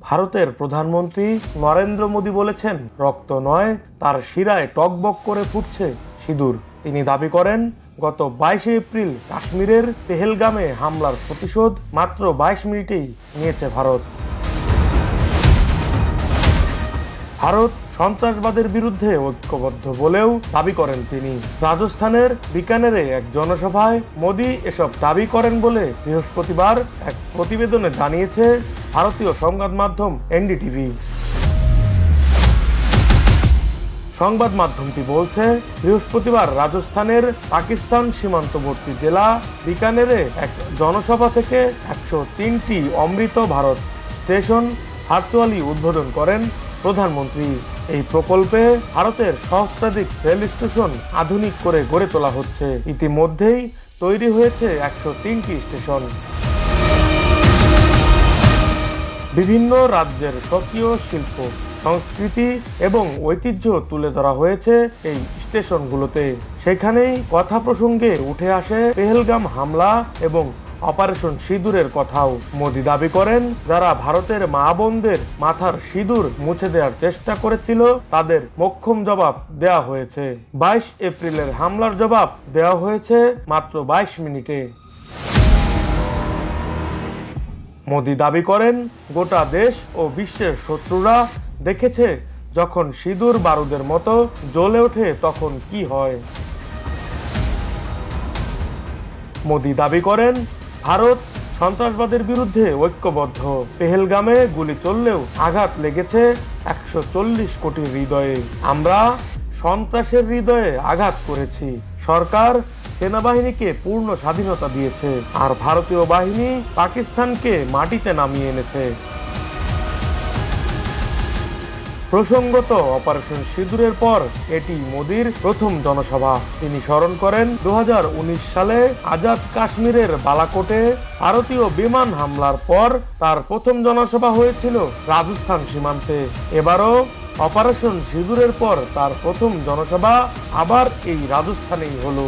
ভারতের প্রধানমন্ত্রী নরেন্দ্র মোদী বলেছেন, রক্ত নয়, তার শিরায় টকবক করে ফুটছে সিঁদুর। তিনি দাবি করেন, গত 22 এপ্রিল কাশ্মীরের পেহেলগামে হামলার প্রতিশোধ মাত্র 22 মিনিটেই নিয়েছে ভারত। ভারত সন্ত্রাসবাদের বিরুদ্ধে ঐক্যবদ্ধ বলেও দাবি করেন তিনি। রাজস্থানের বিকানেরে এক জনসভায় মোদী এসব দাবি করেন বলে বৃহস্পতিবার এক প্রতিবেদনে জানিয়েছে ভারতীয় সংবাদ মাধ্যম এনডিটিভি। সংবাদ মাধ্যমটি বলছে, বৃহস্পতিবার রাজস্থানের পাকিস্তান সীমান্তবর্তী জেলা বিকানেরে এক জনসভা থেকে 103টি অমৃত ভারত স্টেশন ভার্চুয়ালি উদ্বোধন করেন প্রধানমন্ত্রী। এই প্রকল্পে ভারতের সহস্রাধিক রেল স্টেশন আধুনিক করে গড়ে তোলা হচ্ছে। ইতিমধ্যেই তৈরি হয়েছে 103টি স্টেশন। বিভিন্ন রাজ্যের স্বকীয় শিল্প, সংস্কৃতি এবং ঐতিহ্য তুলে ধরা হয়েছে এই স্টেশনগুলোতে। সেখানেই কথা প্রসঙ্গে উঠে আসে পেহেলগাম হামলা এবং অপারেশন সিঁদুরের কথাও। মোদী দাবি করেন, যারা ভারতের মা বোনদের মাথার সিঁদুর মুছে দেওয়ার চেষ্টা করেছিল তাদের মোক্ষম জবাব দেওয়া হয়েছে। 22 এপ্রিলের হামলার জবাব দেওয়া হয়েছে মাত্র 22 মিনিটে। মোদী দাবি করেন, গোটা দেশ ও বিশ্বের শত্রুরা দেখেছে যখন সিঁদুর বারুদের মতো জ্বলে ওঠে তখন কি হয়। মোদী দাবি করেন, ভারত সন্ত্রাসবাদের বিরুদ্ধে ঐক্যবদ্ধ। পেহেলগামে গুলি চললেও আঘাত লেগেছে 140 কোটির হৃদয়ে। আমরা সন্ত্রাসের হৃদয়ে আঘাত করেছি। সরকার সেনাবাহিনীকে পূর্ণ স্বাধীনতা দিয়েছে, আর ভারতীয় বাহিনী পাকিস্তানকে মাটিতে নামিয়ে এনেছে। প্রসঙ্গত, অপারেশন সিঁদুরের পর এটি মোদীর প্রথম জনসভা। তিনি স্মরণ করেন 2019 সালে আজাদ কাশ্মীরের বালাকোটে ভারতীয় বিমান হামলার পর তার প্রথম জনসভা হয়েছিল রাজস্থান সীমান্তে। এবারও অপারেশন সিঁদুরের পর তার প্রথম জনসভা আবার এই রাজস্থানেই হলো।